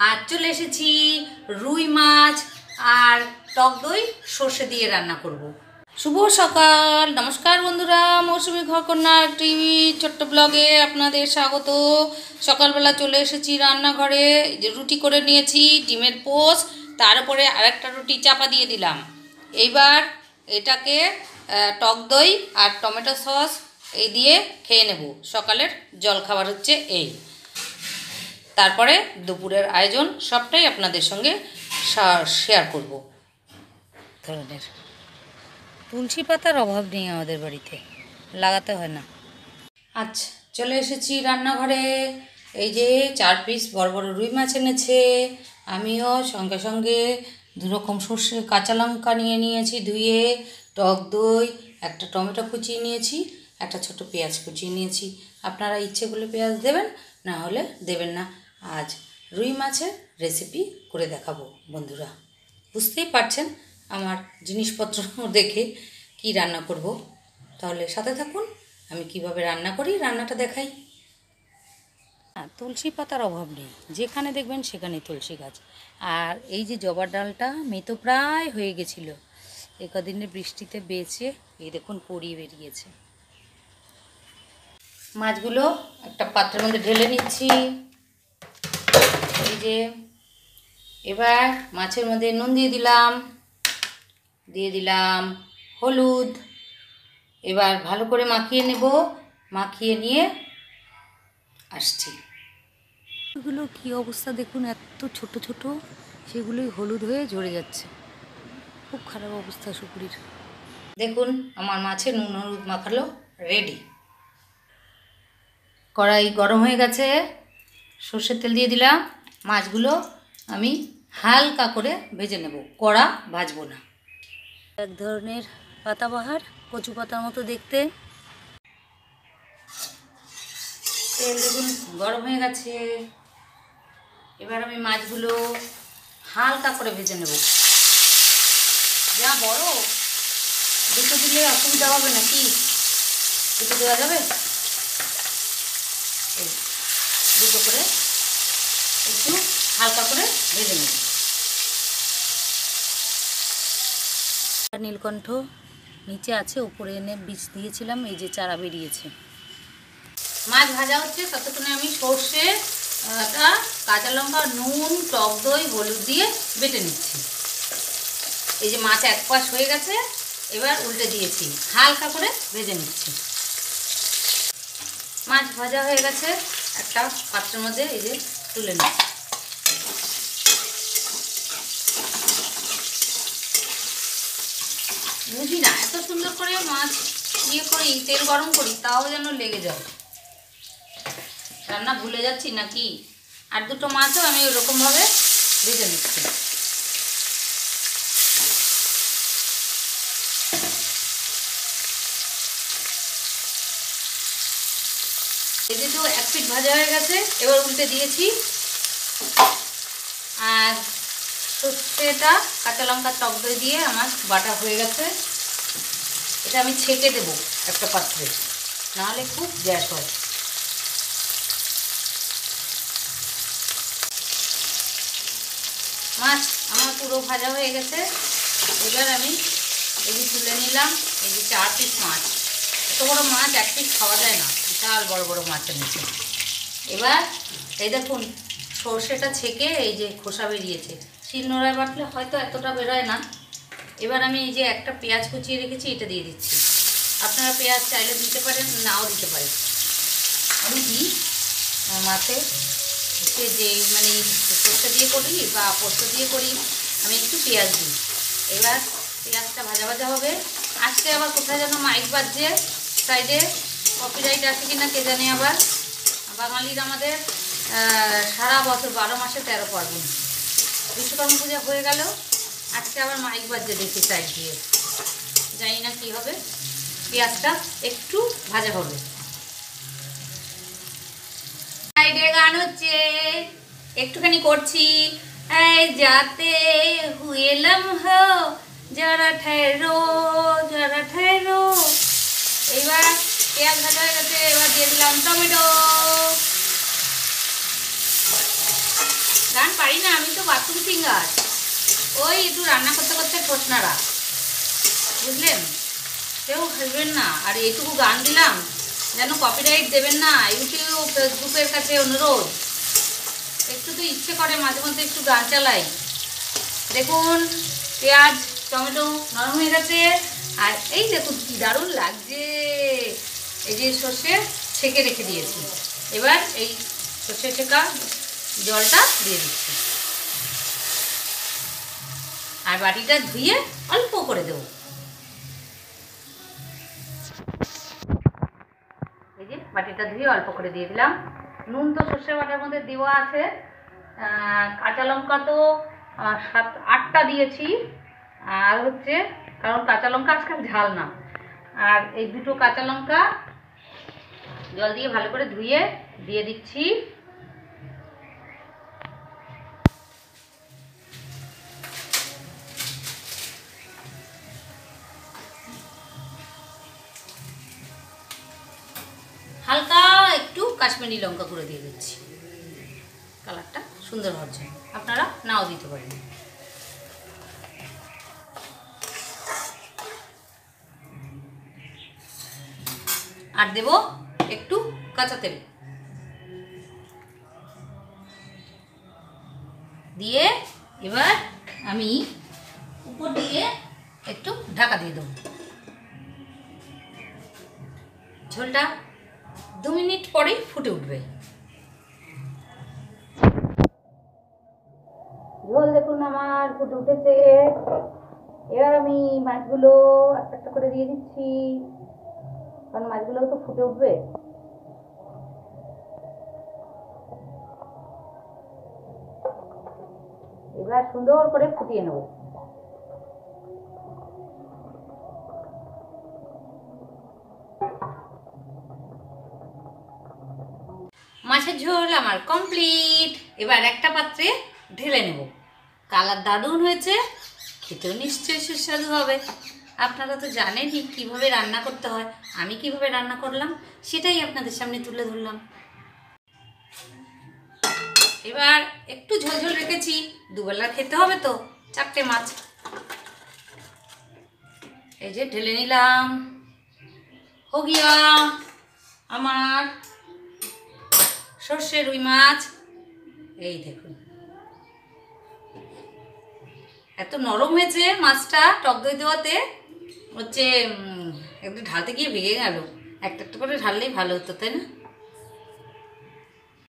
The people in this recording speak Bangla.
আজ চলে এসেছি রুই মাছ আর টক দই সর্ষে দিয়ে রান্না করব। শুভ সকাল, নমস্কার বন্ধুরা, মৌসুমী ঘরকন্যা একটি ছোট্ট ব্লগে আপনাদের স্বাগত। সকালবেলা চলে এসেছি রান্নাঘরে, যে রুটি করে নিয়েছি, ডিমের পোস্ট, তার উপরে আরেকটা রুটি চাপা দিয়ে দিলাম। এইবার এটাকে টক দই আর টমেটো সস এই দিয়ে খেয়ে নেব। সকালের জলখাবার হচ্ছে এই। তারপরে দুপুরের আয়োজন সবটাই আপনাদের সঙ্গে শেয়ার করব। ধরনের তুলসী পাতার অভাব নেই আমাদের বাড়িতে, লাগাতে হয় না। আচ্ছা, চলে এসেছি রান্নাঘরে। এই যে 4 পিস বড় বড় রুই মাছ এনেছে, আমিও সঙ্গে সঙ্গে 2 রকম সর্ষে কাঁচা লঙ্কা নিয়ে নিয়েছি ধুয়ে, টক দই, একটা টমেটো কুচিয়ে নিয়েছি, একটা ছোট পেঁয়াজ কুচিয়ে নিয়েছি। আপনারা ইচ্ছে করলে পেঁয়াজ দেবেন, না হলে দেবেন না। আজ রুই মাছের রেসিপি করে দেখাবো বন্ধুরা। বুঝতেই পারছেন আমার জিনিসপত্র দেখে কি রান্না করব। তাহলে সাথে থাকুন, আমি কিভাবে রান্না করি রান্নাটা দেখাই। তুলসী পাতার অভাব নেই, যেখানে দেখবেন সেখানে তুলসী গাছ। আর এই যে জবার ডালটা মেতো প্রায় হয়ে গেছিলো, এই কদিনের বৃষ্টিতে বেঁচে এই দেখুন পড়িয়ে বেরিয়েছে। মাছগুলো একটা পাত্রের মধ্যে ঢেলে নিচ্ছি। এই যে এবার মাছের মধ্যে নুন দিয়ে দিলাম হলুদ। এবার ভালো করে মাখিয়ে নেব, মাখিয়ে নিয়ে আসছি। এগুলো কি অবস্থা দেখুন, এত ছোট ছোট, সেগুলোই হলুদ হয়ে ঝরে যাচ্ছে। খুব খারাপ অবস্থা শুকুরির। দেখুন আমার মাছের নুন হলুদ মাখালো রেডি। কড়াই গরম হয়ে গেছে, সর্ষের তেল দিয়ে দিলাম। মাছগুলো আমি হালকা করে ভেজে নেব, কড়া ভাজবো না। এক ধরনের পাতাবাহার, কচু পাতার মতো দেখতে। তেল দেখুন গরম হয়ে গেছে, এবার আমি মাছগুলো হালকা করে ভেজে নেব। যা বড়, দুটো দিলে অসুবিধা হবে নাকি? দুটো দেওয়া যাবে? এই দুটো করে একটু হালকা করে ভেজে নেব। নীলকণ্ঠ নিচে আছে, উপরে এনে বীজ দিয়েছিলাম, এই যে চারা বেরিয়েছে। মাছ ভাজা হচ্ছে, ততক্ষণে আমি সর্ষে কাঁচা লঙ্কা, নুন, টক দই, হলুদ দিয়ে বেটে নিচ্ছি। এই যে মাছ এক পাশ হয়ে গেছে, এবার উল্টে দিয়েছি, হালকা করে ভেজে নিচ্ছি। মাছ ভাজা হয়ে গেছে, একটা পাত্রের মধ্যে এই যে তুলে নিচ্ছি। বুঝি না, এত সুন্দর করে মাছ করি, তেল গরম করি, তাও যেন লেগে যায়। রান্না ভুলে যাচ্ছি নাকি? আর দুটো মাছও আমি ওরকমভাবে ভেজে নিচ্ছি। এই যে তো এক পিঠ ভাজা হয়ে গেছে, এবার উল্টে দিয়েছি। আর সর্ষেটা কাঁচা লঙ্কা টক দই দিয়ে আমার বাটা হয়ে গেছে। এটা আমি ছেঁকে দেবো একটা পাত্রে, নাহলে খুব গ্যাস হয়। মাছ আমার পুরো ভাজা হয়ে গেছে, এবার আমি এই যে তুলে নিলাম। এই যে 4 পিস মাছ, এত বড় মাছ এক পিস খাওয়া যায় না, বিশাল বড় বড় মাছের নিচে। এবার এই দেখুন সর্ষেটা ছেঁকে এই যে খোসা বেরিয়েছে, শিলনোড়ায় বাটলে হয়তো এতটা বেরোয় না। এবার আমি এই যে একটা পেঁয়াজ কুচিয়ে রেখেছি, এটা দিয়ে দিচ্ছি। আপনারা পেঁয়াজ চাইলে দিতে পারেন, নাও দিতে পারেন। আমি দিই মাছে, যে মানে সর্ষে দিয়ে করি বা পোস্ত দিয়ে করি, আমি একটু পেঁয়াজ দিই। এবার পেঁয়াজটা ভাজা ভাজা হবে। আজকে আবার কোথায় যেন মাইক বাজছে সাইডে, কপিরাইট আছে কিনা কে জানে। আবার বাঙালির আমাদের সারা বছর 12 মাসে 13 পার্বণ। বিশ্বকর্মা পূজা হয়ে গেল, আজকে আবার মাইক বাজছে দেখি সাইড দিয়ে, জানি না কি হবে। পেঁয়াজটা একটু ভাজা হবে। সাইডে গান হচ্ছে, একটুখানি করছি। এই যাতে হুয়ে লম্হো যারা ঠেরো যারা ঠেরো। এইবার পেঁয়াজ ভাজা হয়ে গেছে, এবার দিয়ে দিলাম টমেটো। গান পারি না, আমি তো বাথরুম সিঙ্গার। ওই একটু রান্না করতে করতে ঠোঁটনারা, বুঝলেন? কেউ হাসবেন না। আর এইটুকু গান দিলাম, যেন কপিরাইট দেবেন না। ইউটিউব ফেসবুকের কাছে অনুরোধ, একটু তো ইচ্ছে করে মাঝে মধ্যে একটু গান চালাই। দেখুন পেঁয়াজ টমেটো নরম হয়ে গেছে, আর এই দেখুন কি দারুণ লাগছে। এই যে সর্ষে ছেঁকে রেখে দিয়েছি, এবার এই সর্ষে ছেঁকা জলটা দিয়ে দিচ্ছি, আর বাটিটা ধুয়ে অল্প করে দেবো। এই যে বাটিটা ধুয়ে অল্প করে দিয়ে দিলাম। নুন তো সর্ষে বাটার মধ্যে দেওয়া আছে। কাঁচা লঙ্কা তো 7-8টা দিয়েছি, আর হচ্ছে কারণ কাঁচা লঙ্কা আজকাল ঝাল না। আর এই দুটো কাঁচা লঙ্কা জল দিয়ে ভালো করে ধুয়ে দিয়ে দিচ্ছি। হালকা একটু কাশ্মীরি লঙ্কা গুঁড়ো দিয়ে দিচ্ছি, কালারটা সুন্দর হচ্ছে। আপনারা নাও দিতে পারেন। আর দেব একটু কাঁচা তেল, দিয়ে এবার আমি উপর দিয়ে একটু ঢাকা দিয়ে দেবো। ঝোলটা 2 মিনিট পরেই ফুটে উঠবে। ঝোল দেখুন আমার ফুটে উঠেছে। এবার আমি মাছগুলো একটা একটা করে দিয়ে দিচ্ছি, কারণ মাছগুলোও তো ফুটে উঠবে। এবার সুন্দর করে ফুটিয়ে নেব। মাছের ঝোল আমার কমপ্লিট। এবার একটা পাত্রে ঢেলে নেব। কালার দারুণ হয়েছে, খেতেও নিশ্চয়ই সুস্বাদু হবে। আপনারা তো জানেনই কীভাবে রান্না করতে হয়, আমি কিভাবে রান্না করলাম সেটাই আপনাদের সামনে তুলে ধরলাম। এবার একটু ঝোলঝোল রেখেছি, দুবেলা খেতে হবে তো। 4টে মাছ এই যে ঢেলে নিলাম। হো গিয়া আমার সর্ষে রুই মাছ। এই দেখুন এত নরম হয়েছে মাছটা, টক দই দেওয়াতে হচ্ছে একটু ঢালতে গিয়ে ভেঙে গেল। একটা একটা করে ঢাললেই ভালো হতো, তাই না?